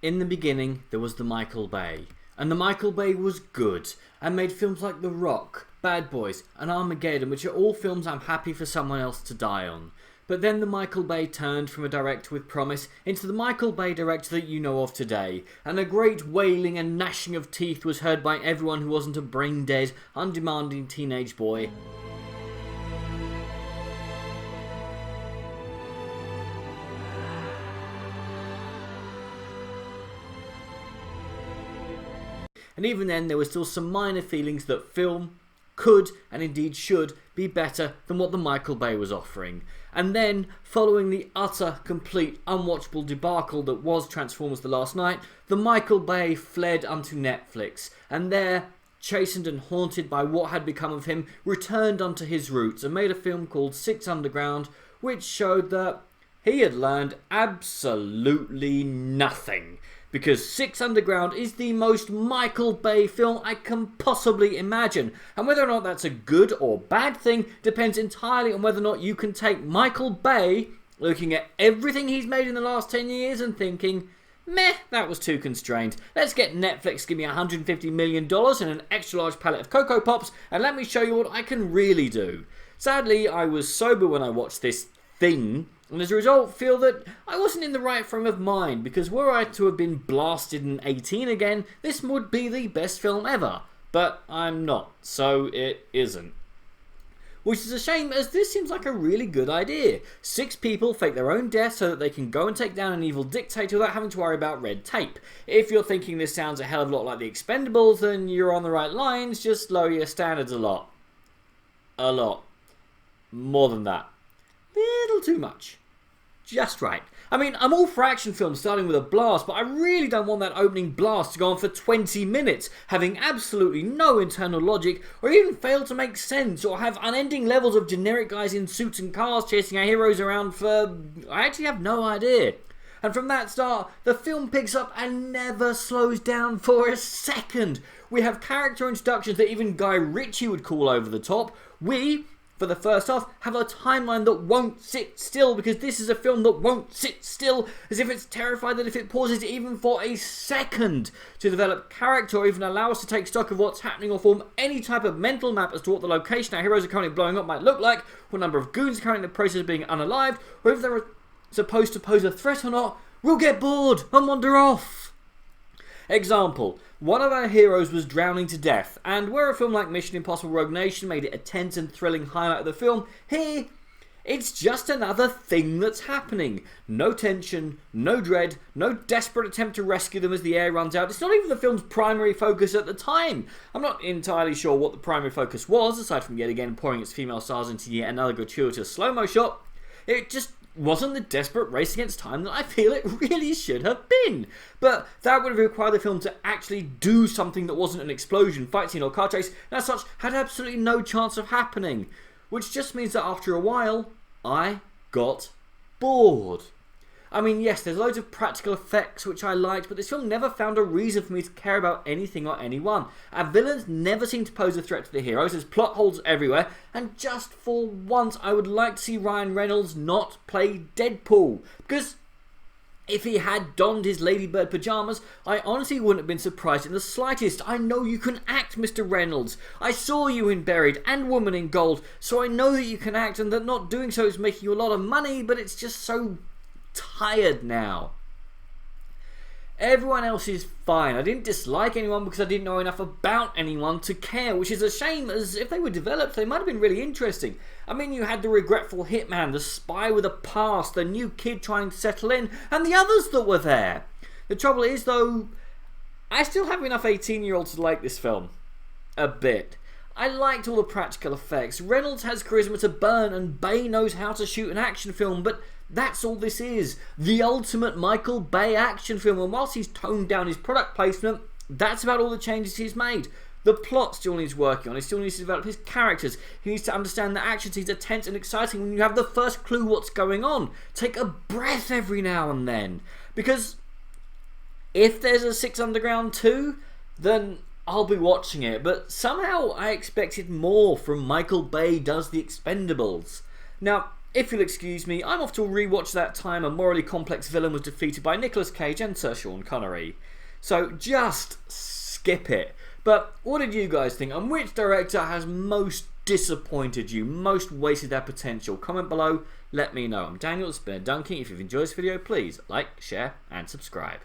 In the beginning, there was the Michael Bay. And the Michael Bay was good, and made films like The Rock, Bad Boys, and Armageddon, which are all films I'm happy for someone else to die on. But then the Michael Bay turned from a director with promise into the Michael Bay director that you know of today, and a great wailing and gnashing of teeth was heard by everyone who wasn't a brain-dead, undemanding teenage boy. And even then, there were still some minor feelings that film could, and indeed should, be better than what the Michael Bay was offering. And then, following the utter, complete, unwatchable debacle that was Transformers The Last Knight, the Michael Bay fled unto Netflix, and there, chastened and haunted by what had become of him, returned unto his roots and made a film called Six Underground, which showed that he had learned absolutely nothing. Because Six Underground is the most Michael Bay film I can possibly imagine. And whether or not that's a good or bad thing depends entirely on whether or not you can take Michael Bay, looking at everything he's made in the last 10 years and thinking, meh, that was too constrained. Let's get Netflix, give me $150 million and an extra large pallet of Cocoa Pops, and let me show you what I can really do. Sadly, I was sober when I watched this thing, and as a result feel that I wasn't in the right frame of mind, because were I to have been blasted in 18 again, this would be the best film ever. But I'm not, so it isn't. Which is a shame, as this seems like a really good idea. 6 people fake their own death so that they can go and take down an evil dictator without having to worry about red tape. If you're thinking this sounds a hell of a lot like The Expendables, then you're on the right lines, just lower your standards a lot. A lot. More than that. Little too much. Just right. I mean, I'm all for action films starting with a blast, but I really don't want that opening blast to go on for 20 minutes, having absolutely no internal logic, or even fail to make sense, or have unending levels of generic guys in suits and cars chasing our heroes around for... I actually have no idea. And from that start, the film picks up and never slows down for a second. We have character introductions that even Guy Ritchie would call over the top. We, for the first half, have a timeline that won't sit still, because this is a film that won't sit still, as if it's terrified that if it pauses even for a second to develop character or even allow us to take stock of what's happening or form any type of mental map as to what the location our heroes are currently blowing up might look like, what number of goons are currently in the process of being unalived, or if they're supposed to pose a threat or not, we'll get bored and wander off. Example, one of our heroes was drowning to death, and where a film like Mission Impossible Rogue Nation made it a tense and thrilling highlight of the film, here, it's just another thing that's happening. No tension, no dread, no desperate attempt to rescue them as the air runs out. It's not even the film's primary focus at the time. I'm not entirely sure what the primary focus was, aside from yet again pouring its female stars into yet another gratuitous slow-mo shot. It just wasn't the desperate race against time that I feel it really should have been. But that would have required the film to actually do something that wasn't an explosion, fight scene or car chase, and as such had absolutely no chance of happening. Which just means that after a while, I got bored. I mean, yes, there's loads of practical effects which I liked, but this film never found a reason for me to care about anything or anyone. Our villains never seem to pose a threat to the heroes, there's plot holes everywhere, and just for once I would like to see Ryan Reynolds not play Deadpool. Because if he had donned his ladybird pyjamas, I honestly wouldn't have been surprised in the slightest. I know you can act, Mr. Reynolds. I saw you in Buried and Woman in Gold, so I know that you can act and that not doing so is making you a lot of money, but it's just so tired now. Everyone else is fine. I didn't dislike anyone because I didn't know enough about anyone to care, which is a shame, as if they were developed they might have been really interesting. I mean, you had the regretful hitman, the spy with a past, the new kid trying to settle in, and the others that were there. The trouble is, though, I still have enough 18-year-olds to like this film. A bit. I liked all the practical effects. Reynolds has charisma to burn, and Bay knows how to shoot an action film, but that's all this is. The ultimate Michael Bay action film, and whilst he's toned down his product placement, that's about all the changes he's made. The plot still needs working on, he still needs to develop his characters, he needs to understand that action scenes are tense and exciting when you have the first clue what's going on. Take a breath every now and then. Because if there's a Six Underground 2, then I'll be watching it, but somehow I expected more from Michael Bay Does The Expendables. Now, if you'll excuse me, I'm off to rewatch that time a morally complex villain was defeated by Nicolas Cage and Sir Sean Connery. So just skip it. But what did you guys think, and which director has most disappointed you, most wasted their potential? Comment below, let me know. I'm Daniel, it's been a Dunking. If you've enjoyed this video, please like, share and subscribe.